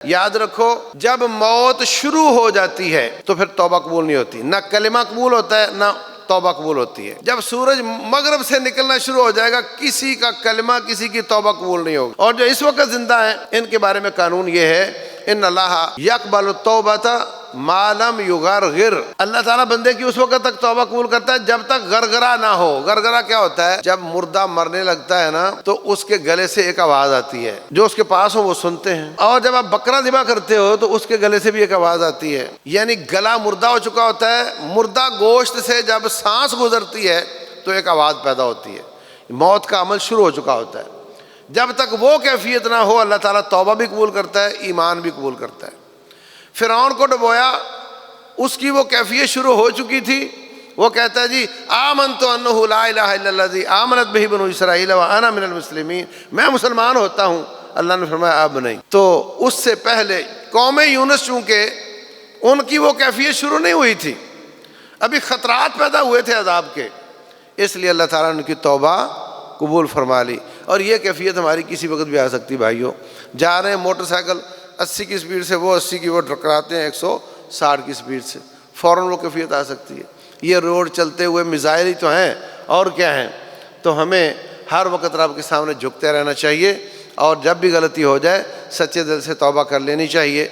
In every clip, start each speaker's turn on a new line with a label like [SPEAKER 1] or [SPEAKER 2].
[SPEAKER 1] یاد رکھو جب موت شروع ہو جاتی ہے تو پھر توبہ قبول نہیں ہوتی، نہ کلمہ قبول ہوتا ہے نہ توبہ قبول ہوتی ہے۔ جب سورج مغرب سے نکلنا شروع ہو جائے گا کسی کا کلمہ کسی کی توبہ قبول نہیں ہوگی۔ اور جو اس وقت زندہ ہیں ان کے بارے میں قانون یہ ہے ان اللہ یقبل التوبۃ ما لم یغرغر، اللہ تعالیٰ بندے کی اس وقت تک توبہ قبول کرتا ہے جب تک غرغرہ نہ ہو۔ غرغرہ کیا ہوتا ہے؟ جب مردہ مرنے لگتا ہے نا تو اس کے گلے سے ایک آواز آتی ہے، جو اس کے پاس ہو وہ سنتے ہیں، اور جب آپ بکرا ذبح کرتے ہو تو اس کے گلے سے بھی ایک آواز آتی ہے، یعنی گلا مردہ ہو چکا ہوتا ہے، مردہ گوشت سے جب سانس گزرتی ہے تو ایک آواز پیدا ہوتی ہے، موت کا عمل شروع ہو چکا ہوتا ہے۔ جب تک وہ کیفیت نہ ہو اللہ تعالیٰ توبہ بھی قبول کرتا ہے، ایمان بھی قبول کرتا ہے۔ فرعون کو ڈبویا، اس کی وہ کیفیت شروع ہو چکی تھی، وہ کہتا ہے جی آمنت انہ لا الہ الا الذی آمنت بہ بنو اسرائیل وانا من المسلمین، میں مسلمان ہوتا ہوں۔ اللہ نے فرمایا اب نہیں۔ تو اس سے پہلے قوم یونس چونکہ ان کی وہ کیفیت شروع نہیں ہوئی تھی، ابھی خطرات پیدا ہوئے تھے عذاب کے، اس لیے اللہ تعالیٰ نے ان کی توبہ قبول فرما لی۔ اور یہ کیفیت ہماری کسی وقت بھی آ سکتی بھائیوں، جا رہے ہیں موٹر سائیکل 80 کی سپیڈ سے، وہ 80 کی وہ ٹکراتے ہیں 160 کی سپیڈ سے، فوراً وہ کیفیت آ سکتی ہے۔ یہ روڈ چلتے ہوئے میزائل ہی تو ہیں اور کیا ہیں۔ تو ہمیں ہر وقت رب کے سامنے جھکتے رہنا چاہیے، اور جب بھی غلطی ہو جائے سچے دل سے توبہ کر لینی چاہیے۔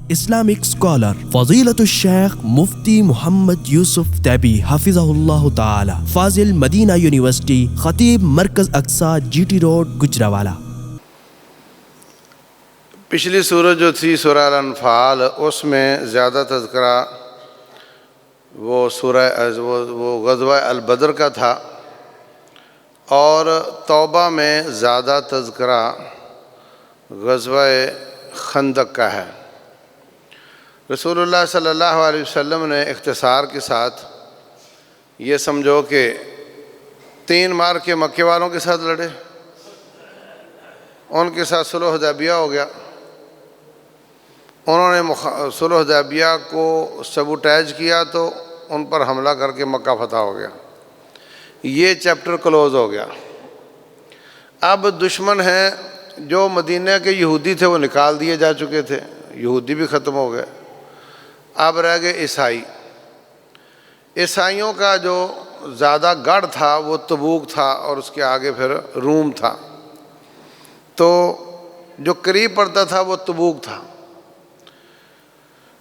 [SPEAKER 2] اسلامک اسکالر فضیلت الشیخ مفتی محمد یوسف تیبی حفظہ اللہ تعالی، فاضل مدینہ یونیورسٹی، خطیب مرکز اقصی GT روڈ گجرانوالہ۔
[SPEAKER 1] پچھلی سورت جو تھی سورہ الانفال، اس میں زیادہ تذکرہ وہ غزوہ البدر کا تھا، اور توبہ میں زیادہ تذکرہ غزوہ خندق کا ہے۔ رسول اللہ صلی اللہ علیہ وسلم نے اختصار کے ساتھ یہ سمجھو کہ 3 مار کے مکے والوں کے ساتھ لڑے، ان کے ساتھ صلح حدیبیہ ہو گیا، انہوں نے صلح حدیبیہ کو سبوٹیج کیا تو ان پر حملہ کر کے مکہ فتح ہو گیا، یہ چیپٹر کلوز ہو گیا۔ اب دشمن ہیں جو مدینہ کے یہودی تھے وہ نکال دیے جا چکے تھے، یہودی بھی ختم ہو گئے، اب رہ گئے عیسائی۔ عیسائیوں کا جو زیادہ گڑھ تھا وہ تبوک تھا، اور اس کے آگے پھر روم تھا، تو جو قریب پڑتا تھا وہ تبوک تھا۔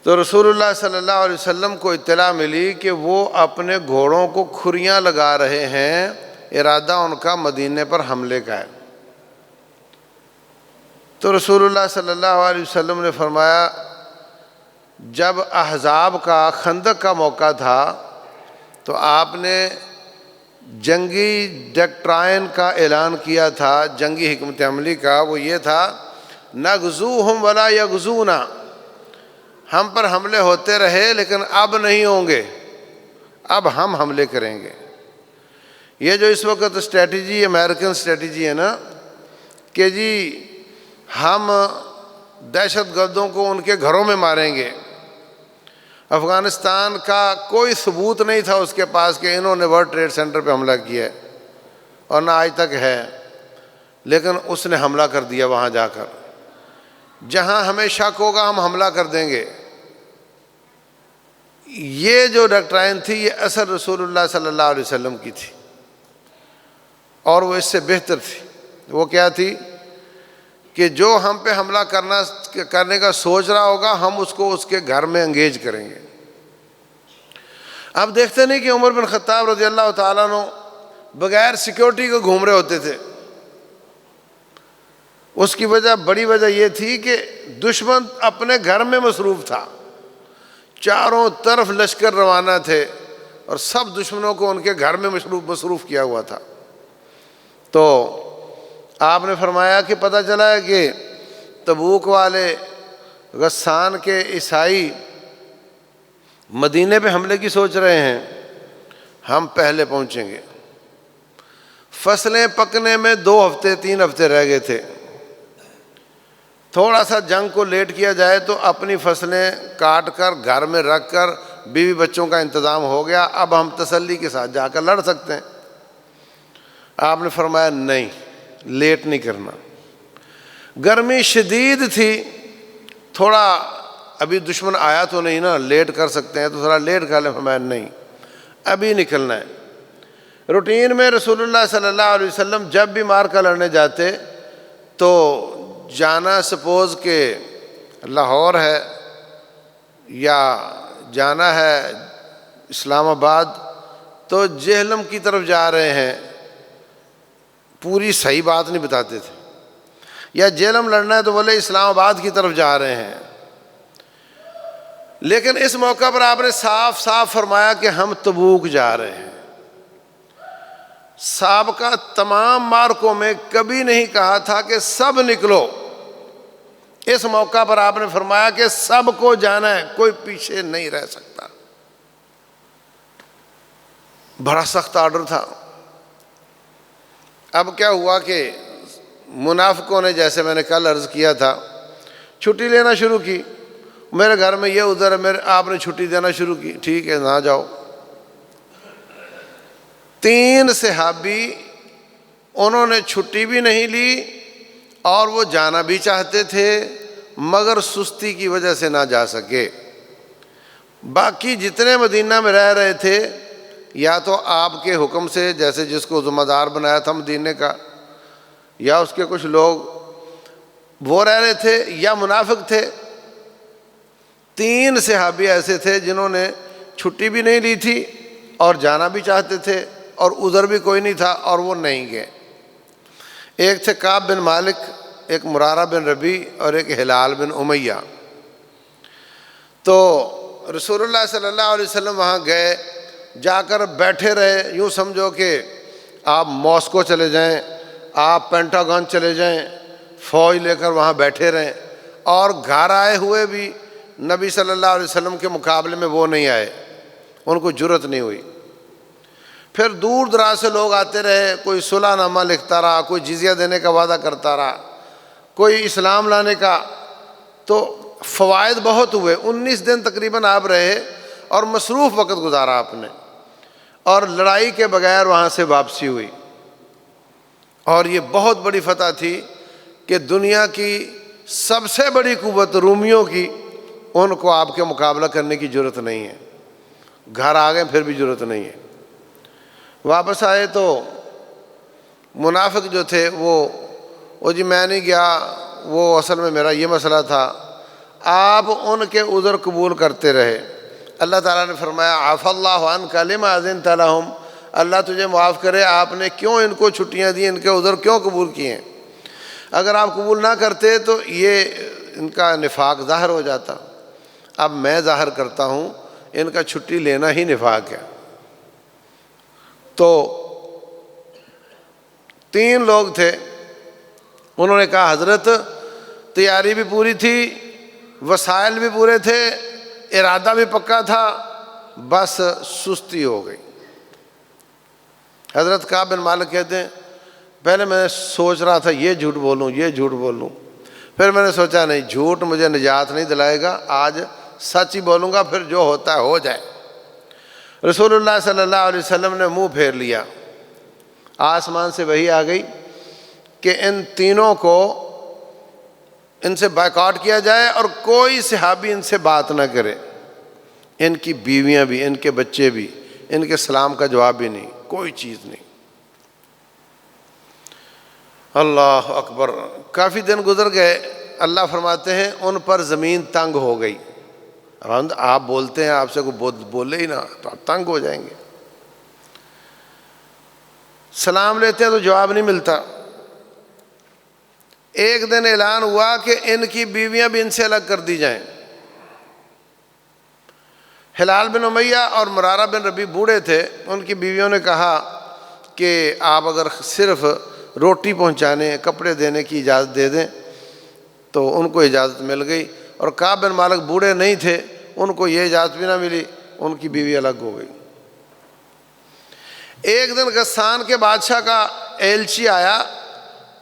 [SPEAKER 1] تو رسول اللہ صلی اللہ علیہ وسلم کو اطلاع ملی کہ وہ اپنے گھوڑوں کو کھریاں لگا رہے ہیں، ارادہ ان کا مدینے پر حملے کا ہے۔ تو رسول اللہ صلی اللہ علیہ وسلم نے فرمایا جب احزاب کا خندق کا موقع تھا تو آپ نے جنگی ڈکٹرائن کا اعلان کیا تھا، جنگی حکمت عملی کا، وہ یہ تھا نغزوہم ولا یغزونا، ہم پر حملے ہوتے رہے لیکن اب نہیں ہوں گے، اب ہم حملے کریں گے۔ یہ جو اس وقت اسٹریٹجی امریکن اسٹریٹجی ہے نا کہ جی ہم دہشت گردوں کو ان کے گھروں میں ماریں گے، افغانستان کا کوئی ثبوت نہیں تھا اس کے پاس کہ انہوں نے ورلڈ ٹریڈ سینٹر پہ حملہ کیا ہے، اور نہ آج تک ہے، لیکن اس نے حملہ کر دیا وہاں جا کر۔ جہاں ہمیں شک ہوگا ہم حملہ کر دیں گے۔ یہ جو ڈکٹرائن تھی یہ اثر رسول اللہ صلی اللہ علیہ وسلم کی تھی، اور وہ اس سے بہتر تھی۔ وہ کیا تھی کہ جو ہم پہ حملہ کرنے کا سوچ رہا ہوگا ہم اس کو اس کے گھر میں انگیج کریں گے۔ اب دیکھتے نہیں کہ عمر بن خطاب رضی اللہ تعالیٰ عنہ بغیر سیکیورٹی کو گھوم رہے ہوتے تھے۔ اس کی بڑی وجہ یہ تھی کہ دشمن اپنے گھر میں مصروف تھا، چاروں طرف لشکر روانہ تھے، اور سب دشمنوں کو ان کے گھر میں مصروف کیا ہوا تھا۔ تو آپ نے فرمایا کہ پتہ چلا ہے کہ تبوک والے غسان کے عیسائی مدینے پہ حملے کی سوچ رہے ہیں، ہم پہلے پہنچیں گے۔ فصلیں پکنے میں 2 ہفتے 3 ہفتے رہ گئے تھے، تھوڑا سا جنگ کو لیٹ کیا جائے تو اپنی فصلیں کاٹ کر گھر میں رکھ کر بیوی بچوں کا انتظام ہو گیا، اب ہم تسلی کے ساتھ جا کر لڑ سکتے ہیں۔ آپ نے فرمایا نہیں، لیٹ نہیں کرنا۔ گرمی شدید تھی، تھوڑا ابھی دشمن آیا تو نہیں نا، لیٹ کر سکتے ہیں تو تھوڑا لیٹ کر لیں، فرمایا نہیں ابھی نکلنا ہے۔ روٹین میں رسول اللہ صلی اللہ علیہ وسلم جب بھی معرکہ لڑنے جاتے تو جانا سپوز کہ لاہور ہے یا جانا ہے اسلام آباد تو جہلم کی طرف جا رہے ہیں، پوری صحیح بات نہیں بتاتے تھے، یا جہلم لڑنا ہے تو بولے اسلام آباد کی طرف جا رہے ہیں۔ لیکن اس موقع پر آپ نے صاف صاف فرمایا کہ ہم تبوک جا رہے ہیں۔ سابقہ تمام معرکوں میں کبھی نہیں کہا تھا کہ سب نکلو، اس موقع پر آپ نے فرمایا کہ سب کو جانا ہے، کوئی پیچھے نہیں رہ سکتا۔ بڑا سخت آرڈر تھا۔ اب کیا ہوا کہ منافقوں نے، جیسے میں نے کل عرض کیا تھا، چھٹی لینا شروع کی، میرے گھر میں یہ ادھر ہے، آپ نے چھٹی دینا شروع کی، ٹھیک ہے نہ جاؤ۔ 3 صحابی انہوں نے چھٹی بھی نہیں لی اور وہ جانا بھی چاہتے تھے مگر سستی کی وجہ سے نہ جا سکے۔ باقی جتنے مدینہ میں رہ رہے تھے یا تو آپ کے حکم سے، جیسے جس کو ذمہ دار بنایا تھا مدینے کا، یا اس کے کچھ لوگ وہ رہ رہے تھے یا منافق تھے۔ 3 صحابی ایسے تھے جنہوں نے چھٹی بھی نہیں لی تھی اور جانا بھی چاہتے تھے اور ادھر بھی کوئی نہیں تھا اور وہ نہیں گئے۔ ایک تھے کعب بن مالک، ایک مرارہ بن ربیع اور ایک ہلال بن امیہ۔ تو رسول اللہ صلی اللہ علیہ وسلم وہاں گئے، جا کر بیٹھے رہے، یوں سمجھو کہ آپ ماسکو چلے جائیں، آپ پینٹاگون چلے جائیں، فوج لے کر وہاں بیٹھے رہیں، اور گھر آئے ہوئے بھی نبی صلی اللہ علیہ وسلم کے مقابلے میں وہ نہیں آئے، ان کو جرأت نہیں ہوئی۔ پھر دور دراز سے لوگ آتے رہے، کوئی صلح نامہ لکھتا رہا، کوئی جزیہ دینے کا وعدہ کرتا رہا، کوئی اسلام لانے کا، تو فوائد بہت ہوئے۔ 19 دن تقریباً آپ رہے اور مصروف وقت گزارا آپ نے، اور لڑائی کے بغیر وہاں سے واپسی ہوئی۔ اور یہ بہت بڑی فتح تھی کہ دنیا کی سب سے بڑی قوت رومیوں کی، ان کو آپ کے مقابلہ کرنے کی ضرورت نہیں ہے۔ گھر آ گئے پھر بھی ضرورت نہیں ہے۔ واپس آئے تو منافق جو تھے وہ جی میں نہیں گیا، وہ اصل میں میرا یہ مسئلہ تھا۔ آپ ان کے عذر قبول کرتے رہے۔ اللہ تعالیٰ نے فرمایا عفا اللہ عنک لما اذنت لہم، اللہ تجھے معاف کرے، آپ نے کیوں ان کو چھٹیاں دی، ان کے عذر کیوں قبول کیے؟ اگر آپ قبول نہ کرتے تو یہ ان کا نفاق ظاہر ہو جاتا۔ اب میں ظاہر کرتا ہوں، ان کا چھٹی لینا ہی نفاق ہے۔ تو 3 لوگ تھے، انہوں نے کہا حضرت تیاری بھی پوری تھی، وسائل بھی پورے تھے، ارادہ بھی پکا تھا، بس سستی ہو گئی۔ حضرت کعب بن مالک کہتے ہیں پہلے میں سوچ رہا تھا یہ جھوٹ بولوں یہ جھوٹ بولوں، پھر میں نے سوچا نہیں، جھوٹ مجھے نجات نہیں دلائے گا، آج سچ ہی بولوں گا، پھر جو ہوتا ہے ہو جائے۔ رسول اللہ صلی اللہ علیہ وسلم نے منہ پھیر لیا، آسمان سے وحی آ گئی کہ ان تینوں کو ان سے بائیکاٹ کیا جائے اور کوئی صحابی ان سے بات نہ کرے، ان کی بیویاں بھی، ان کے بچے بھی، ان کے سلام کا جواب بھی نہیں، کوئی چیز نہیں۔ اللہ اکبر۔ کافی دن گزر گئے، اللہ فرماتے ہیں ان پر زمین تنگ ہو گئی۔ آپ بولتے ہیں، آپ سے کوئی بولے ہی نہ تو آپ تنگ ہو جائیں گے۔ سلام لیتے ہیں تو جواب نہیں ملتا۔ ایک دن اعلان ہوا کہ ان کی بیویاں بھی ان سے الگ کر دی جائیں۔ ہلال بن امیہ اور مرارہ بن ربیع بوڑھے تھے، ان کی بیویوں نے کہا کہ آپ اگر صرف روٹی پہنچانے، کپڑے دینے کی اجازت دے دیں، تو ان کو اجازت مل گئی۔ اور کعب بن مالک بوڑھے نہیں تھے، ان کو یہ اجازت بھی نہ ملی، ان کی بیوی الگ ہو گئی۔ ایک دن غسان کے بادشاہ کا ایلچی آیا،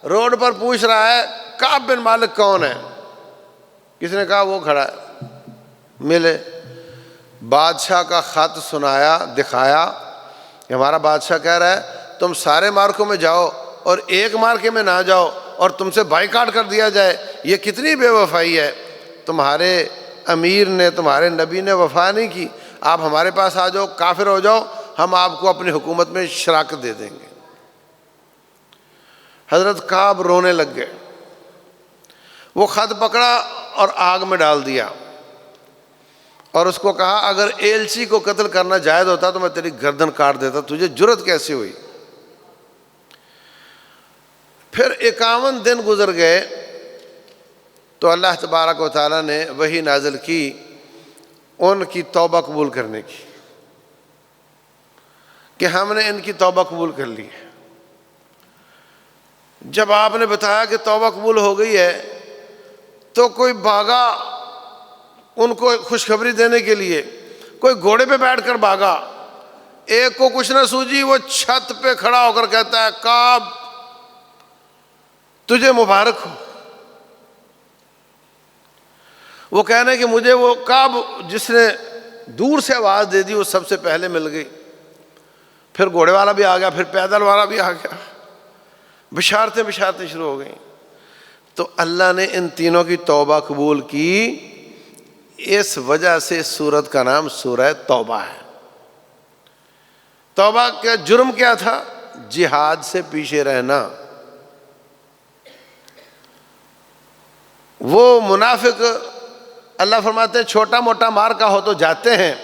[SPEAKER 1] روڈ پر پوچھ رہا ہے کعب بن مالک کون ہے؟ کس نے کہا وہ کھڑا ہے۔ ملے، بادشاہ کا خط سنایا، دکھایا کہ ہمارا بادشاہ کہہ رہا ہے تم سارے مارکوں میں جاؤ اور ایک مارکے میں نہ جاؤ اور تم سے بائیکاٹ کر دیا جائے، یہ کتنی بے وفائی ہے۔ تمہارے امیر نے، تمہارے نبی نے وفا نہیں کی، آپ ہمارے پاس آ جاؤ، کافر ہو جاؤ، ہم آپ کو اپنی حکومت میں شراکت دے دیں گے۔ حضرت کعب رونے لگ گئے، وہ خط پکڑا اور آگ میں ڈال دیا اور اس کو کہا اگر ایلچی کو قتل کرنا جائز ہوتا تو میں تیری گردن کاٹ دیتا، تجھے جرت کیسے ہوئی؟ پھر 51 دن گزر گئے تو اللہ تبارک و تعالیٰ نے وحی نازل کی ان کی توبہ قبول کرنے کی، کہ ہم نے ان کی توبہ قبول کر لی ہے۔ جب آپ نے بتایا کہ توبہ قبول ہو گئی ہے تو کوئی بھاگا ان کو خوشخبری دینے کے لیے، کوئی گھوڑے پہ بیٹھ کر بھاگا، ایک کو کچھ نہ سوجی، وہ چھت پہ کھڑا ہو کر کہتا ہے کعب تجھے مبارک ہو۔ وہ کہنے کہ مجھے وہ کعب جس نے دور سے آواز دے دی وہ سب سے پہلے مل گئی، پھر گھوڑے والا بھی آ گیا، پھر پیدل والا بھی آ گیا، بشارتیں شروع ہو گئیں۔ تو اللہ نے ان تینوں کی توبہ قبول کی، اس وجہ سے اس سورت کا نام سورہ توبہ ہے۔ توبہ کا جرم کیا تھا؟ جہاد سے پیچھے رہنا۔ وہ منافق اللہ فرماتے ہیں چھوٹا موٹا مار کا ہو تو جاتے ہیں،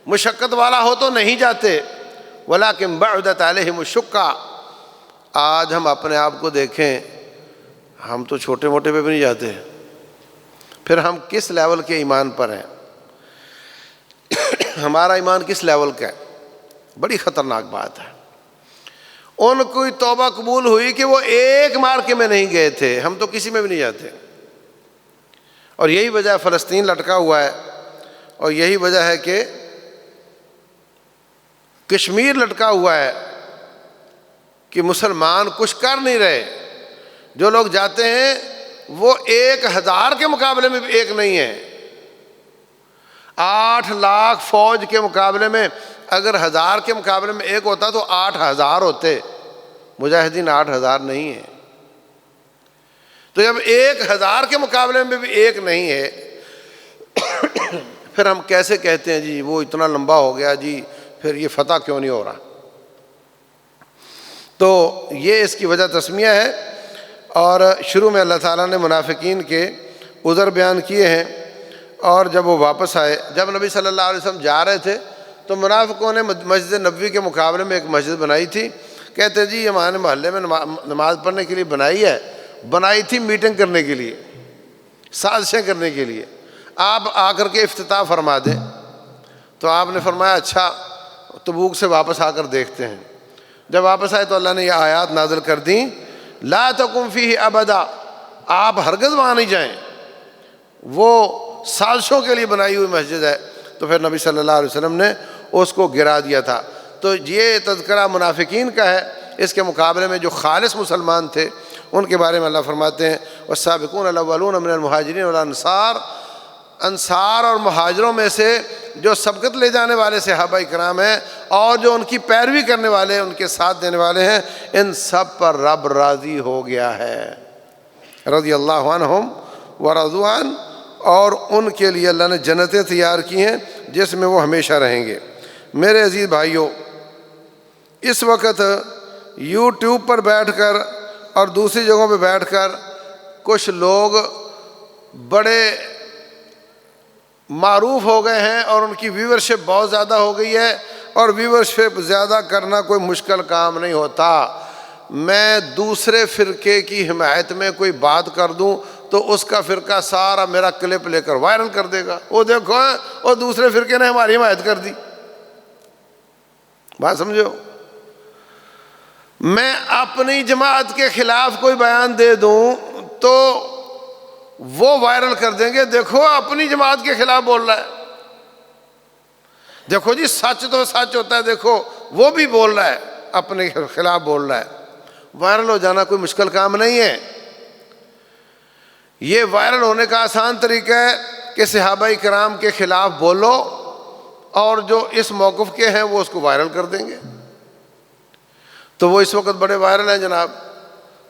[SPEAKER 1] مشقت والا ہو تو نہیں جاتے، وَلَكِنْ بَعُدَتْ عَلَيْهِمُ الشُّقَّةُ۔ آج ہم اپنے آپ کو دیکھیں، ہم تو چھوٹے موٹے پہ بھی نہیں جاتے، پھر ہم کس لیول کے ایمان پر ہیں؟ ہمارا ایمان کس لیول کا ہے؟ بڑی خطرناک بات ہے۔ ان کو توبہ قبول ہوئی کہ وہ ایک مارکے میں نہیں گئے تھے، ہم تو کسی میں بھی نہیں جاتے، اور یہی وجہ ہے فلسطین لٹکا ہوا ہے، اور یہی وجہ ہے کہ کشمیر لٹکا ہوا ہے کہ مسلمان کچھ کر نہیں رہے۔ جو لوگ جاتے ہیں وہ 1000 کے مقابلے میں بھی ایک نہیں ہے۔ 8 لاکھ فوج کے مقابلے میں اگر 1000 کے مقابلے میں ایک ہوتا تو 8000 ہوتے، مجاہدین 8000 نہیں ہیں۔ تو جب 1000 کے مقابلے میں بھی ایک نہیں ہے، پھر ہم کیسے کہتے ہیں جی وہ اتنا لمبا ہو گیا جی، پھر یہ فتح کیوں نہیں ہو رہا؟ تو یہ اس کی وجہ تسمیہ ہے۔ اور شروع میں اللہ تعالیٰ نے منافقین کے عذر بیان کیے ہیں، اور جب وہ واپس آئے، جب نبی صلی اللہ علیہ وسلم جا رہے تھے تو منافقوں نے مسجد نبوی کے مقابلے میں ایک مسجد بنائی تھی، کہتے جی ہمارے محلے میں نماز پڑھنے کے لیے بنائی تھی میٹنگ کرنے کے لیے، سازشیں کرنے کے لیے، آپ آ کر کے افتتاح فرما دیں۔ تو آپ نے فرمایا اچھا تبوک سے واپس آ کر دیکھتے ہیں۔ جب واپس آئے تو اللہ نے یہ آیات نازل کر دیں، لا تقم فیہ ابدا، آپ ہرگز وہاں نہیں جائیں، وہ سازشوں کے لیے بنائی ہوئی مسجد ہے۔ تو پھر نبی صلی اللہ علیہ وسلم نے اس کو گرا دیا تھا۔ تو یہ تذکرہ منافقین کا ہے، اس کے مقابلے میں جو خالص مسلمان تھے ان کے بارے میں اللہ فرماتے ہیں والسابقون الاولون من المہاجرین والانصار، انصار اور مہاجروں میں سے جو سبقت لے جانے والے صحابہ کرام ہیں اور جو ان کی پیروی کرنے والے ان کے ساتھ دینے والے ہیں، ان سب پر رب راضی ہو گیا ہے، رضی اللہ عنہم ورضوا عنہ، اور ان کے لیے اللہ نے جنتیں تیار کی ہیں جس میں وہ ہمیشہ رہیں گے۔ میرے عزیز بھائیوں، اس وقت یوٹیوب پر بیٹھ کر اور دوسری جگہوں پہ بیٹھ کر کچھ لوگ بڑے معروف ہو گئے ہیں اور ان کی ویورشپ بہت زیادہ ہو گئی ہے، اور ویورشپ زیادہ کرنا کوئی مشکل کام نہیں ہوتا۔ میں دوسرے فرقے کی حمایت میں کوئی بات کر دوں تو اس کا فرقہ سارا میرا کلپ لے کر وائرل کر دے گا، وہ دیکھو اور دوسرے فرقے نے ہماری حمایت کر دی۔ بات سمجھو، میں اپنی جماعت کے خلاف کوئی بیان دے دوں تو وہ وائرل کر دیں گے، دیکھو اپنی جماعت کے خلاف بول رہا ہے، دیکھو جی سچ تو سچ ہوتا ہے، دیکھو وہ بھی بول رہا ہے، اپنے خلاف بول رہا ہے۔ وائرل ہو جانا کوئی مشکل کام نہیں ہے۔ یہ وائرل ہونے کا آسان طریقہ ہے کہ صحابہ کرام کے خلاف بولو، اور جو اس موقف کے ہیں وہ اس کو وائرل کر دیں گے۔ تو وہ اس وقت بڑے وائرل ہیں جناب،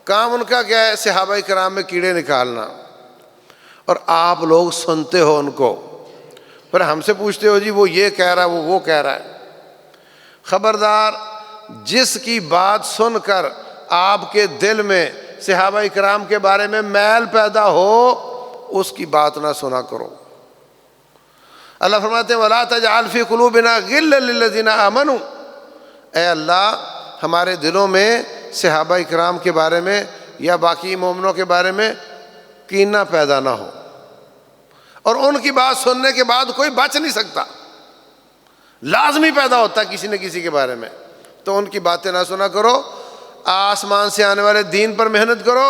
[SPEAKER 1] کام ان کا کیا ہے؟ صحابہ کرام میں کیڑے نکالنا، اور آپ لوگ سنتے ہو ان کو، پھر ہم سے پوچھتے ہو جی وہ یہ کہہ رہا ہے وہ کہہ رہا ہے۔ خبردار، جس کی بات سن کر آپ کے دل میں صحابہ کرام کے بارے میں میل پیدا ہو، اس کی بات نہ سنا کرو۔ اللہ فرماتے ہیں وَلَا تَجْعَلْ فِي قُلُوبِنَا غِلًّا لِّلَّذِينَ آمَنُوا، اے اللہ ہمارے دلوں میں صحابہ کرام کے بارے میں یا باقی مومنوں کے بارے میں کینہ پیدا نہ ہو۔ اور ان کی بات سننے کے بعد کوئی بچ نہیں سکتا، لازمی پیدا ہوتا ہے کسی نہ کسی کے بارے میں، تو ان کی باتیں نہ سنا کرو۔ آسمان سے آنے والے دین پر محنت کرو،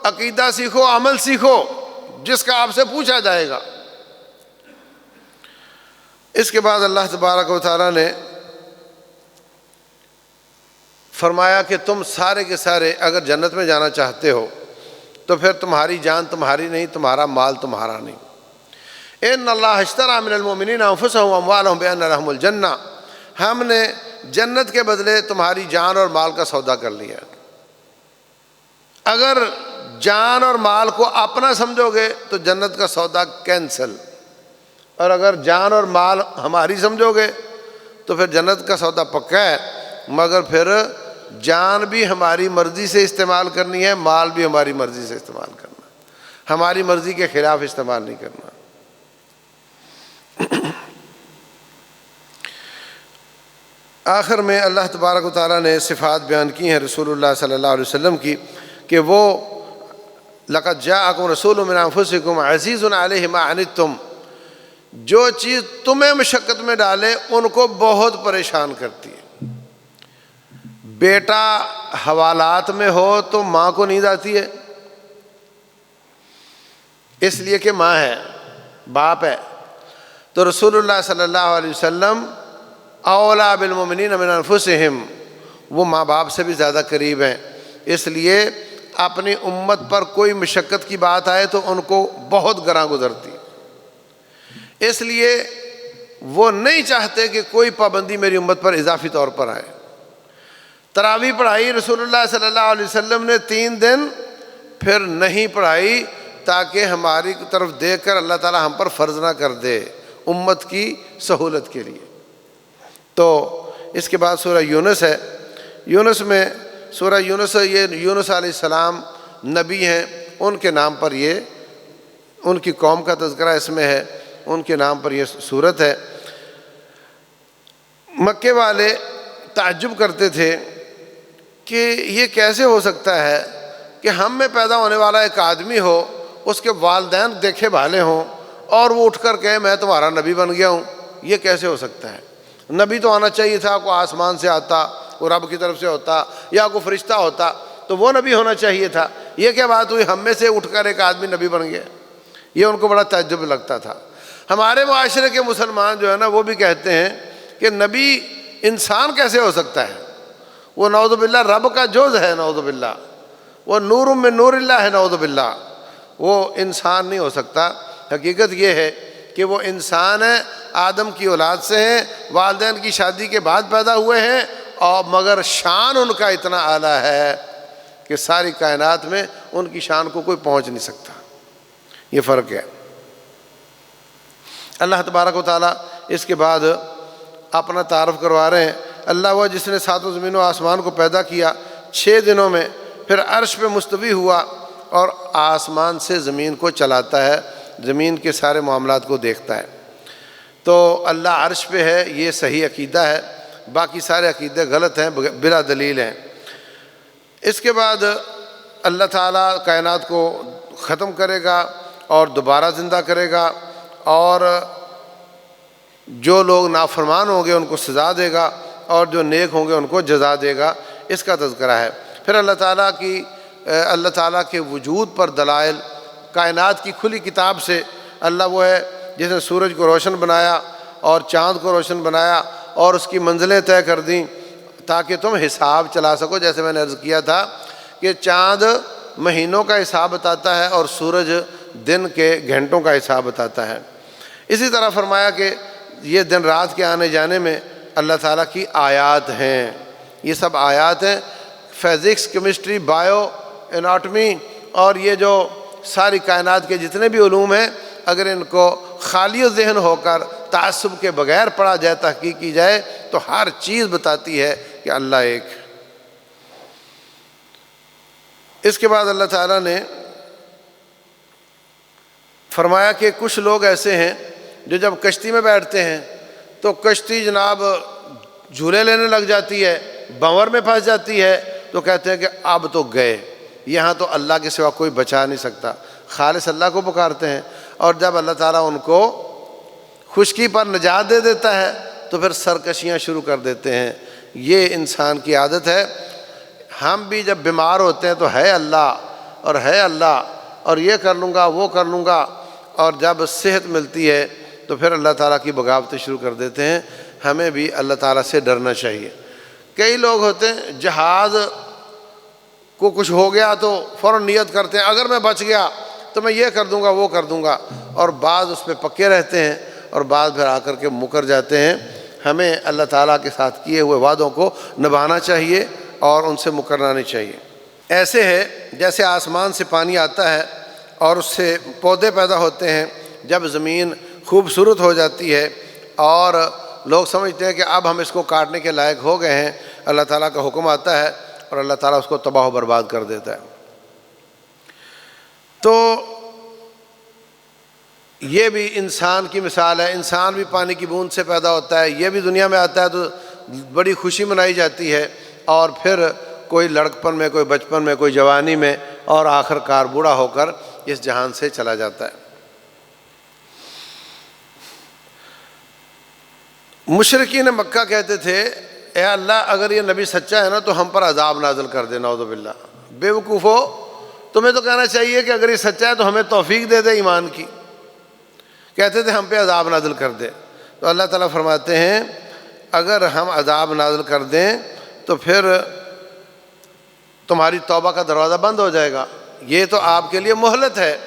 [SPEAKER 1] عقیدہ سیکھو، عمل سیکھو، جس کا آپ سے پوچھا جائے گا۔ اس کے بعد اللہ تبارک و تعالیٰ نے فرمایا کہ تم سارے کے سارے اگر جنت میں جانا چاہتے ہو تو پھر تمہاری جان تمہاری نہیں، تمہارا مال تمہارا نہیں۔ ان اللہ اشتری من المؤمنین انفسهم واموالهم بان لهم الجنہ، ہم نے جنت کے بدلے تمہاری جان اور مال کا سودا کر لیا۔ اگر جان اور مال کو اپنا سمجھو گے تو جنت کا سودا کینسل، اور اگر جان اور مال ہماری سمجھو گے تو پھر جنت کا سودا پکا ہے، مگر پھر جان بھی ہماری مرضی سے استعمال کرنی ہے، مال بھی ہماری مرضی سے استعمال کرنا، ہماری مرضی کے خلاف استعمال نہیں کرنا۔ آخر میں اللہ تبارک و تعالیٰ نے صفات بیان کی ہیں رسول اللہ صلی اللہ علیہ وسلم کی کہ وہ لَقَدْ جَاءَكُمْ رَسُولٌ مِّنْ أَنفُسِكُمْ عَزِيزٌ عَلَيْهِ مَا عَنِتُّمْ، جو چیز تمہیں مشقت میں ڈالے ان کو بہت پریشان کرتی ہے۔ بیٹا حوالات میں ہو تو ماں کو نیند آتی ہے، اس لیے کہ ماں ہے، باپ ہے، تو رسول اللہ صلی اللہ علیہ وسلم اولا بالمؤمنین من انفسہم، وہ ماں باپ سے بھی زیادہ قریب ہیں، اس لیے اپنی امت پر کوئی مشقت کی بات آئے تو ان کو بہت گراں گزرتی، اس لیے وہ نہیں چاہتے کہ کوئی پابندی میری امت پر اضافی طور پر آئے۔ تراویح پڑھائی رسول اللہ صلی اللہ علیہ وسلم نے 3 دن، پھر نہیں پڑھائی تاکہ ہماری طرف دیکھ کر اللہ تعالی ہم پر فرض نہ کر دے، امت کی سہولت کے لیے۔ تو اس کے بعد سورہ یونس ہے، یونس میں سورہ یونس، یہ یونس علیہ السلام نبی ہیں، ان کے نام پر یہ، ان کی قوم کا تذکرہ اس میں ہے، ان کے نام پر یہ سورت ہے۔ مکے والے تعجب کرتے تھے کہ یہ کیسے ہو سکتا ہے کہ ہم میں پیدا ہونے والا ایک آدمی ہو، اس کے والدین دیکھے بھالے ہوں اور وہ اٹھ کر کہے میں تمہارا نبی بن گیا ہوں، یہ کیسے ہو سکتا ہے؟ نبی تو آنا چاہیے تھا، کوئی آسمان سے آتا، وہ رب کی طرف سے ہوتا یا کوئی فرشتہ ہوتا تو وہ نبی ہونا چاہیے تھا، یہ کیا بات ہوئی ہم میں سے اٹھ کر ایک آدمی نبی بن گیا؟ یہ ان کو بڑا تعجب لگتا تھا۔ ہمارے معاشرے کے مسلمان جو ہے نا وہ بھی کہتے ہیں کہ نبی انسان کیسے ہو سکتا ہے؟ وہ نعوذ باللہ رب کا جوز ہے، نعوذ باللہ، وہ نور من نور اللہ ہے، نعوذ باللہ، وہ انسان نہیں ہو سکتا۔ حقیقت یہ ہے کہ وہ انسان ہے، آدم کی اولاد سے ہیں، والدین کی شادی کے بعد پیدا ہوئے ہیں، اور مگر شان ان کا اتنا اعلیٰ ہے کہ ساری کائنات میں ان کی شان کو کوئی پہنچ نہیں سکتا۔ یہ فرق ہے۔ اللہ تبارک و تعالیٰ اس کے بعد اپنا تعارف کروا رہے ہیں۔ اللہ وہ جس نے 7 زمین و آسمان کو پیدا کیا 6 دنوں میں، پھر عرش پہ مستوی ہوا اور آسمان سے زمین کو چلاتا ہے، زمین کے سارے معاملات کو دیکھتا ہے۔ تو اللہ عرش پہ ہے، یہ صحیح عقیدہ ہے، باقی سارے عقیدے غلط ہیں، بلا دلیل ہیں۔ اس کے بعد اللہ تعالیٰ کائنات کو ختم کرے گا اور دوبارہ زندہ کرے گا، اور جو لوگ نافرمان ہوں گے ان کو سزا دے گا اور جو نیک ہوں گے ان کو جزا دے گا، اس کا تذکرہ ہے۔ پھر اللہ تعالیٰ کے وجود پر دلائل، کائنات کی کھلی کتاب سے اللہ وہ ہے جس نے سورج کو روشن بنایا اور چاند کو روشن بنایا اور اس کی منزلیں طے کر دیں تاکہ تم حساب چلا سکو۔ جیسے میں نے عرض کیا تھا کہ چاند مہینوں کا حساب بتاتا ہے اور سورج دن کے گھنٹوں کا حساب بتاتا ہے۔ اسی طرح فرمایا کہ یہ دن رات کے آنے جانے میں اللہ تعالیٰ کی آیات ہیں، یہ سب آیات ہیں، فزکس، کیمسٹری، بایو، اناٹمی اور یہ جو ساری کائنات کے جتنے بھی علوم ہیں اگر ان کو خالی ذہن ہو کر تعصب کے بغیر پڑھا جائے، تحقیق کی جائے، تو ہر چیز بتاتی ہے کہ اللہ ایک ہے۔ اس کے بعد اللہ تعالیٰ نے فرمایا کہ کچھ لوگ ایسے ہیں جو جب کشتی میں بیٹھتے ہیں تو کشتی جناب جھولے لینے لگ جاتی ہے، بھنور میں پھنس جاتی ہے، تو کہتے ہیں کہ اب تو گئے، یہاں تو اللہ کے سوا کوئی بچا نہیں سکتا، خالص اللہ کو پکارتے ہیں، اور جب اللہ تعالیٰ ان کو خشکی پر نجات دے دیتا ہے تو پھر سرکشیاں شروع کر دیتے ہیں۔ یہ انسان کی عادت ہے۔ ہم بھی جب بیمار ہوتے ہیں تو ہے اللہ اور ہے اللہ اور یہ کر لوں گا وہ کر لوں گا، اور جب صحت ملتی ہے تو پھر اللہ تعالیٰ کی بغاوتیں شروع کر دیتے ہیں۔ ہمیں بھی اللہ تعالیٰ سے ڈرنا چاہیے۔ کئی لوگ ہوتے ہیں جہاز کو کچھ ہو گیا تو فوراً نیت کرتے ہیں اگر میں بچ گیا تو میں یہ کر دوں گا وہ کر دوں گا، اور بعض اس پہ پکے رہتے ہیں اور بعض پھر آ کر کے مکر جاتے ہیں۔ ہمیں اللہ تعالیٰ کے ساتھ کیے ہوئے وعدوں کو نبھانا چاہیے اور ان سے مکرنا نہیں چاہیے۔ ایسے ہے جیسے آسمان سے پانی آتا ہے اور اس سے پودے پیدا ہوتے ہیں، جب زمین خوبصورت ہو جاتی ہے اور لوگ سمجھتے ہیں کہ اب ہم اس کو کاٹنے کے لائق ہو گئے ہیں، اللہ تعالیٰ کا حکم آتا ہے اور اللہ تعالیٰ اس کو تباہ و برباد کر دیتا ہے۔ تو یہ بھی انسان کی مثال ہے، انسان بھی پانی کی بوند سے پیدا ہوتا ہے، یہ بھی دنیا میں آتا ہے تو بڑی خوشی منائی جاتی ہے، اور پھر کوئی لڑکپن میں، کوئی بچپن میں، کوئی جوانی میں، اور آخر کار بوڑھا ہو کر اس جہان سے چلا جاتا ہے۔ مشرکین مکہ کہتے تھے اے اللہ اگر یہ نبی سچا ہے نا تو ہم پر عذاب نازل کر دے، نعوذ باللہ۔ بے وقوفو، تمہیں تو کہنا چاہیے کہ اگر یہ سچا ہے تو ہمیں توفیق دے دے ایمان کی۔ کہتے تھے ہم پہ عذاب نازل کر دے، تو اللہ تعالیٰ فرماتے ہیں اگر ہم عذاب نازل کر دیں تو پھر تمہاری توبہ کا دروازہ بند ہو جائے گا۔ یہ تو آپ کے لیے مہلت ہے،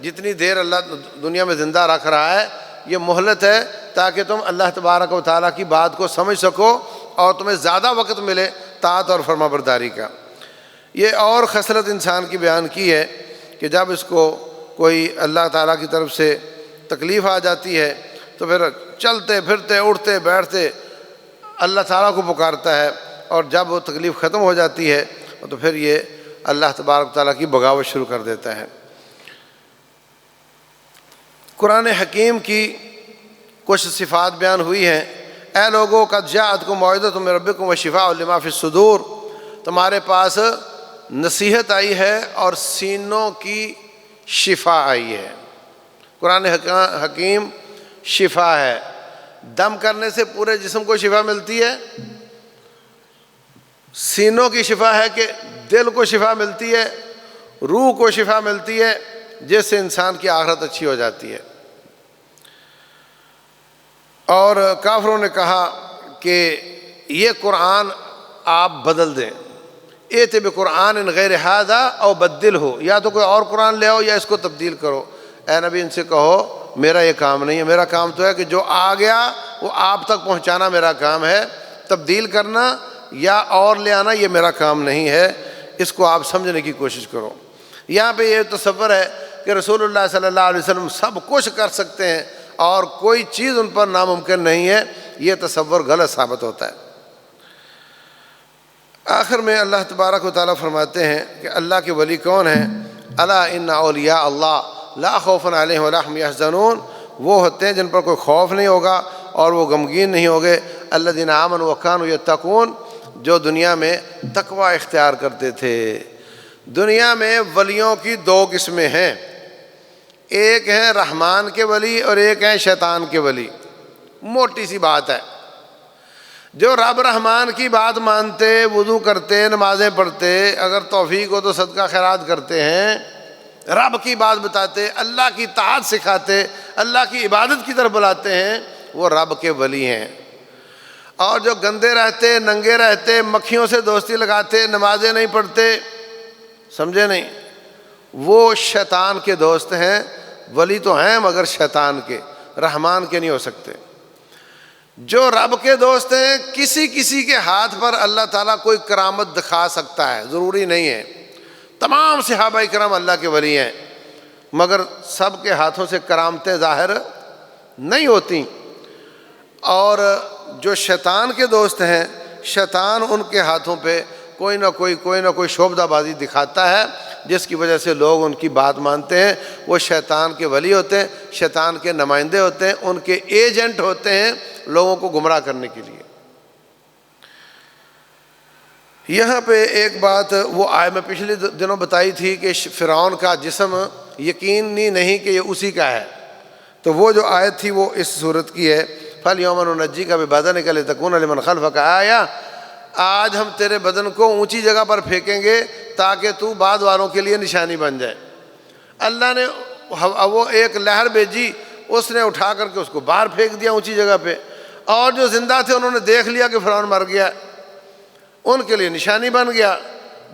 [SPEAKER 1] جتنی دیر اللہ دنیا میں زندہ رکھ رہا ہے یہ مہلت ہے تاکہ تم اللہ تبارک و تعالیٰ کی بات کو سمجھ سکو اور تمہیں زیادہ وقت ملے طاعت اور فرما برداری کا۔ یہ اور خصلت انسان کی بیان کی ہے کہ جب اس کو کوئی اللہ تعالیٰ کی طرف سے تکلیف آ جاتی ہے تو پھر چلتے پھرتے اٹھتے بیٹھتے اللہ تعالیٰ کو پکارتا ہے، اور جب وہ تکلیف ختم ہو جاتی ہے تو پھر یہ اللہ تبارک و تعالیٰ کی بغاوت شروع کر دیتا ہے۔ قرآن حکیم کی کچھ صفات بیان ہوئی ہیں۔ اے لوگو قد جاءتکم موعظۃ من ربکم وشفاء لما فی الصدور، تمہارے پاس نصیحت آئی ہے اور سینوں کی شفا آئی ہے۔ قرآن حکیم شفا ہے۔ دم کرنے سے پورے جسم کو شفا ملتی ہے، سینوں کی شفا ہے کہ دل کو شفا ملتی ہے، روح کو شفا ملتی ہے، جس سے انسان کی آخرت اچھی ہو جاتی ہے۔ اور کافروں نے کہا کہ یہ قرآن آپ بدل دیں، ایت بقرآن غیر ھذا او بدلہ، یا تو کوئی اور قرآن لے آؤ یا اس کو تبدیل کرو۔ اے نبی ان سے کہو میرا یہ کام نہیں ہے، میرا کام تو ہے کہ جو آ گیا وہ آپ تک پہنچانا میرا کام ہے، تبدیل کرنا یا اور لے آنا یہ میرا کام نہیں ہے، اس کو آپ سمجھنے کی کوشش کرو۔ یہاں پہ یہ تصور ہے کہ رسول اللہ صلی اللہ علیہ وسلم سب کچھ کر سکتے ہیں اور کوئی چیز ان پر ناممکن نہیں ہے، یہ تصور غلط ثابت ہوتا ہے۔ آخر میں اللہ تبارک و تعالیٰ فرماتے ہیں کہ اللہ کے ولی کون ہیں؟ الا ان اولیاء اللہ لا خوف علیہم ولا هم یحزنون، وہ ہوتے ہیں جن پر کوئی خوف نہیں ہوگا اور وہ غمگین نہیں ہوگے۔ الذین آمنوا وکانوا یتقون، جو دنیا میں تقوی اختیار کرتے تھے۔ دنیا میں ولیوں کی دو قسمیں ہیں، ایک ہیں رحمان کے ولی اور ایک ہیں شیطان کے ولی۔ موٹی سی بات ہے، جو رب رحمان کی بات مانتے، وضو کرتے، نمازیں پڑھتے، اگر توفیق ہو تو صدقہ خیرات کرتے ہیں، رب کی بات بتاتے، اللہ کی طاعت سکھاتے، اللہ کی عبادت کی طرف بلاتے ہیں، وہ رب کے ولی ہیں۔ اور جو گندے رہتے، ننگے رہتے، مکھیوں سے دوستی لگاتے، نمازیں نہیں پڑھتے، سمجھے نہیں، وہ شیطان کے دوست ہیں۔ ولی تو ہیں مگر شیطان کے، رحمان کے نہیں ہو سکتے۔ جو رب کے دوست ہیں، کسی کسی کے ہاتھ پر اللہ تعالیٰ کوئی کرامت دکھا سکتا ہے، ضروری نہیں ہے۔ تمام صحابہ کرام اللہ کے ولی ہیں، مگر سب کے ہاتھوں سے کرامتیں ظاہر نہیں ہوتی، اور جو شیطان کے دوست ہیں، شیطان ان کے ہاتھوں پہ کوئی نہ کوئی شعبدہ بازی دکھاتا ہے، جس کی وجہ سے لوگ ان کی بات مانتے ہیں۔ وہ شیطان کے ولی ہوتے ہیں، شیطان کے نمائندے ہوتے ہیں، ان کے ایجنٹ ہوتے ہیں لوگوں کو گمراہ کرنے کے لیے۔ یہاں پہ ایک بات وہ میں پچھلے دنوں بتائی تھی کہ فرعون کا جسم یقینی نہیں کہ یہ اسی کا ہے، تو وہ جو آیت تھی وہ اس صورت کی ہے، فَالْيَوْمَ نُنَجِّيكَ بِبَدَنِكَ لِتَكُونَ لِمَنْ خَلْفَكَ آیَةً، آج ہم تیرے بدن کو اونچی جگہ پر پھینکیں گے تاکہ تو بعد والوں کے لیے نشانی بن جائے۔ اللہ نے وہ ایک لہر بھیجی، اس نے اٹھا کر کے اس کو باہر پھینک دیا اونچی جگہ پہ، اور جو زندہ تھے انہوں نے دیکھ لیا کہ فرعون مر گیا، ان کے لیے نشانی بن گیا۔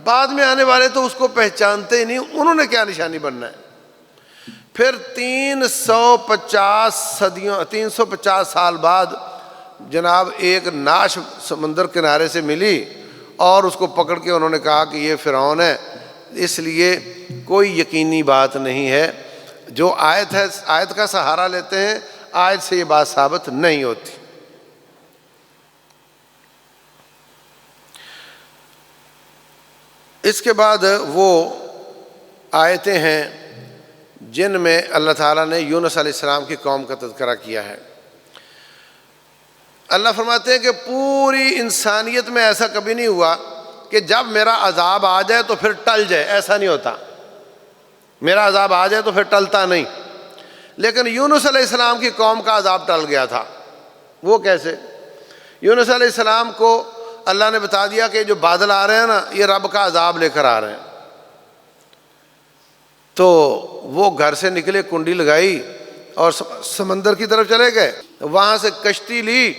[SPEAKER 1] بعد میں آنے والے تو اس کو پہچانتے ہی نہیں، انہوں نے کیا نشانی بننا ہے۔ پھر 350 سال بعد جناب ایک نعش سمندر کنارے سے ملی، اور اس کو پکڑ کے انہوں نے کہا کہ یہ فرعون ہے۔ اس لیے کوئی یقینی بات نہیں ہے، جو آیت ہے آیت کا سہارا لیتے ہیں، آیت سے یہ بات ثابت نہیں ہوتی۔ اس کے بعد وہ آیتیں ہیں جن میں اللہ تعالیٰ نے یونس علیہ السلام کی قوم کا تذکرہ کیا ہے۔ اللہ فرماتے ہیں کہ پوری انسانیت میں ایسا کبھی نہیں ہوا کہ جب میرا عذاب آ جائے تو پھر ٹل جائے، ایسا نہیں ہوتا۔ میرا عذاب آ جائے تو پھر ٹلتا نہیں، لیکن یونس علیہ السلام کی قوم کا عذاب ٹل گیا تھا۔ وہ کیسے؟ یونس علیہ السلام کو اللہ نے بتا دیا کہ جو بادل آ رہے ہیں نا، یہ رب کا عذاب لے کر آ رہے ہیں۔ تو وہ گھر سے نکلے، کنڈی لگائی اور سمندر کی طرف چلے گئے، وہاں سے کشتی لی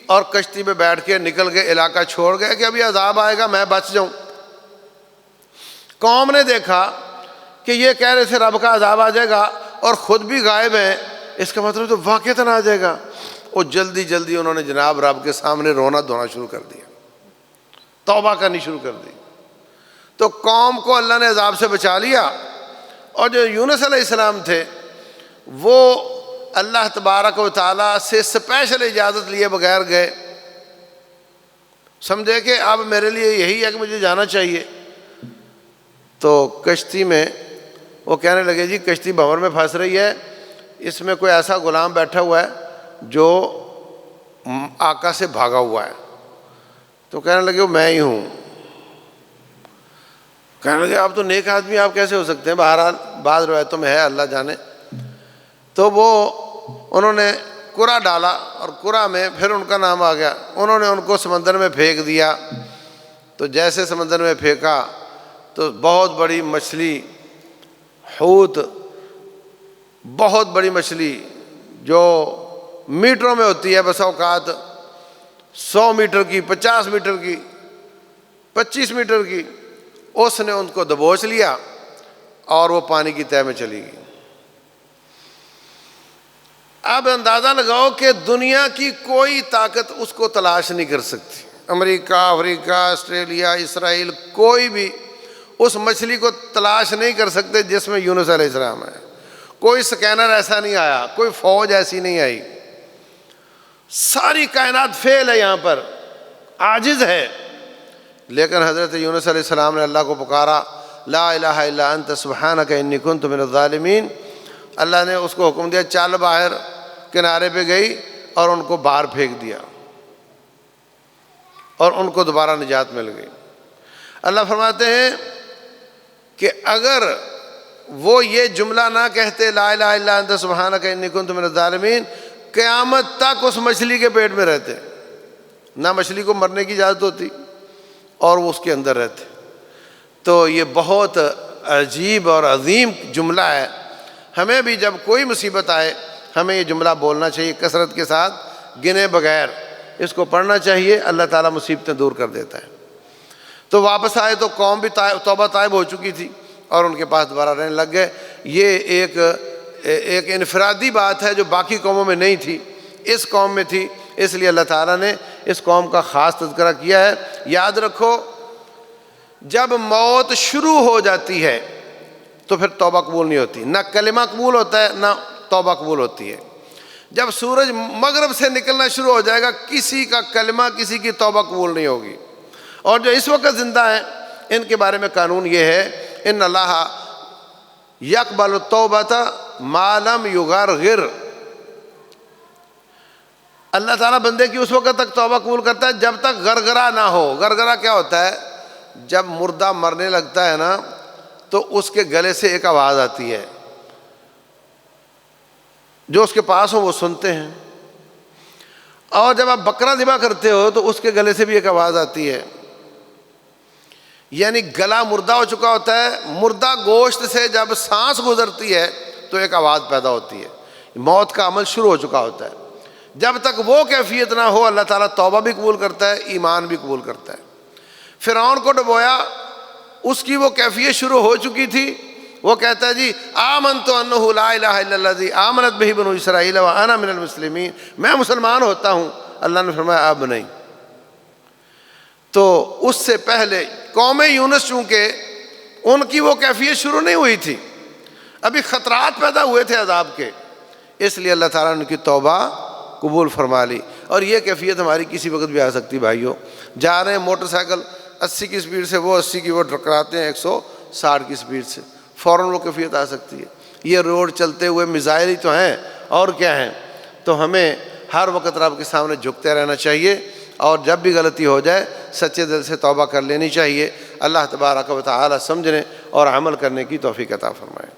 [SPEAKER 1] اور کشتی میں بیٹھ کے نکل گئے، علاقہ چھوڑ گئے کہ ابھی عذاب آئے گا، میں بچ جاؤں۔ قوم نے دیکھا کہ یہ کہہ رہے تھے رب کا عذاب آ جائے گا اور خود بھی غائب ہیں، اس کا مطلب تو واقعتاً آ جائے گا۔ وہ جلدی انہوں نے جناب رب کے سامنے رونا دھونا شروع کر دیا، توبہ کرنی شروع کر دی۔ تو قوم کو اللہ نے عذاب سے بچا لیا، اور جو یونس علیہ السلام تھے وہ اللہ تبارک و تعالیٰ سے اسپیشل اجازت لیے بغیر گئے، سمجھے کہ اب میرے لیے یہی ہے کہ مجھے جانا چاہیے۔ تو کشتی میں وہ کہنے لگے جی کشتی بھنور میں پھنس رہی ہے، اس میں کوئی ایسا غلام بیٹھا ہوا ہے جو آقا سے بھاگا ہوا ہے۔ تو کہنے لگے وہ میں ہی ہوں۔ کہنے لگے آپ تو نیک آدمی، آپ کیسے ہو سکتے ہیں؟ بہرحال بعض روایتوں میں ہے، اللہ جانے۔ تو وہ انہوں نے قرا ڈالا، اور قرا میں پھر ان کا نام آ گیا۔ انہوں نے ان کو سمندر میں پھینک دیا۔ تو جیسے سمندر میں پھینکا تو بہت بڑی مچھلی، حوت، بہت بڑی مچھلی جو میٹروں میں ہوتی ہے، بس اوقات 100 میٹر کی، 50 میٹر کی، 25 میٹر کی، اس نے ان کو دبوچ لیا اور وہ پانی کی تہہ میں چلی گئی۔ اب اندازہ لگاؤ کہ دنیا کی کوئی طاقت اس کو تلاش نہیں کر سکتی، امریکہ، افریقہ، آسٹریلیا، اسرائیل، کوئی بھی اس مچھلی کو تلاش نہیں کر سکتے جس میں یونس علیہ السلام ہے۔ کوئی سکینر ایسا نہیں آیا، کوئی فوج ایسی نہیں آئی، ساری کائنات فیل ہے، یہاں پر عاجز ہے۔ لیکن حضرت یونس علیہ السلام نے اللہ کو پکارا، لا الہ الا انت سبحانک انی کنت من الظالمین۔ اللہ نے اس کو حکم دیا چل باہر، کنارے پہ گئی اور ان کو باہر پھینک دیا، اور ان کو دوبارہ نجات مل گئی۔ اللہ فرماتے ہیں کہ اگر وہ یہ جملہ نہ کہتے لا الہ الا انت سبحانک انی کنت من الظالمین، قیامت تک اس مچھلی کے پیٹ میں رہتے، نہ مچھلی کو مرنے کی اجازت ہوتی اور وہ اس کے اندر رہتے۔ تو یہ بہت عجیب اور عظیم جملہ ہے۔ ہمیں بھی جب کوئی مصیبت آئے ہمیں یہ جملہ بولنا چاہیے کثرت کے ساتھ، گنے بغیر اس کو پڑھنا چاہیے، اللہ تعالیٰ مصیبتیں دور کر دیتا ہے۔ تو واپس آئے تو قوم بھی توبہ طائب ہو چکی تھی اور ان کے پاس دوبارہ رہنے لگ گئے۔ یہ ایک انفرادی بات ہے جو باقی قوموں میں نہیں تھی، اس قوم میں تھی، اس لیے اللہ تعالیٰ نے اس قوم کا خاص تذکرہ کیا ہے۔ یاد رکھو جب موت شروع ہو جاتی ہے تو پھر توبہ قبول نہیں ہوتی، نہ کلمہ قبول ہوتا ہے نہ توبہ قبول ہوتی ہے۔ جب سورج مغرب سے نکلنا شروع ہو جائے گا کسی کا کلمہ کسی کی توبہ قبول نہیں ہوگی۔ اور جو اس وقت زندہ ہیں ان کے بارے میں قانون یہ ہے، ان اللہ یقبل التوبۃ ما لم یغرغر، اللہ تعالیٰ بندے کی اس وقت تک توبہ قبول کرتا ہے جب تک غرغرہ نہ ہو۔ غرغرہ کیا ہوتا ہے؟ جب مردہ مرنے لگتا ہے نا تو اس کے گلے سے ایک آواز آتی ہے، جو اس کے پاس ہو وہ سنتے ہیں، اور جب آپ بکرا ذبح کرتے ہو تو اس کے گلے سے بھی ایک آواز آتی ہے، یعنی گلا مردہ ہو چکا ہوتا ہے، مردہ گوشت سے جب سانس گزرتی ہے تو ایک آواز پیدا ہوتی ہے، موت کا عمل شروع ہو چکا ہوتا ہے۔ جب تک وہ کیفیت نہ ہو اللہ تعالیٰ توبہ بھی قبول کرتا ہے، ایمان بھی قبول کرتا ہے۔ فرعون کو ڈبویا، اس کی وہ کیفیت شروع ہو چکی تھی، وہ کہتا ہے جی آمنت انہ لا الہ الا الذی آمنت بہ بنو اسرائیل وانا من المسلمین، میں مسلمان ہوتا ہوں۔ اللہ نے فرمایا اب نہیں۔ تو اس سے پہلے قوم یونس چونکہ ان کی وہ کیفیت شروع نہیں ہوئی تھی، ابھی خطرات پیدا ہوئے تھے عذاب کے، اس لیے اللہ تعالیٰ نے ان کی توبہ قبول فرما لی۔ اور یہ کیفیت ہماری کسی وقت بھی آ سکتی بھائیوں، جا رہے ہیں موٹر سائیکل 80 کی سپیڈ سے، وہ 80 کی وہ ٹکراتے ہیں 160 کی سپیڈ سے، فوراً وہ کیفیت آ سکتی ہے۔ یہ روڈ چلتے ہوئے میزائل ہی تو ہیں اور کیا ہیں۔ تو ہمیں ہر وقت رب کے سامنے جھکتے رہنا چاہیے، اور جب بھی غلطی ہو جائے سچے دل سے توبہ کر لینی چاہیے۔ اللہ تبارک و تعالی سمجھنے اور عمل کرنے کی توفیق عطا فرمائے۔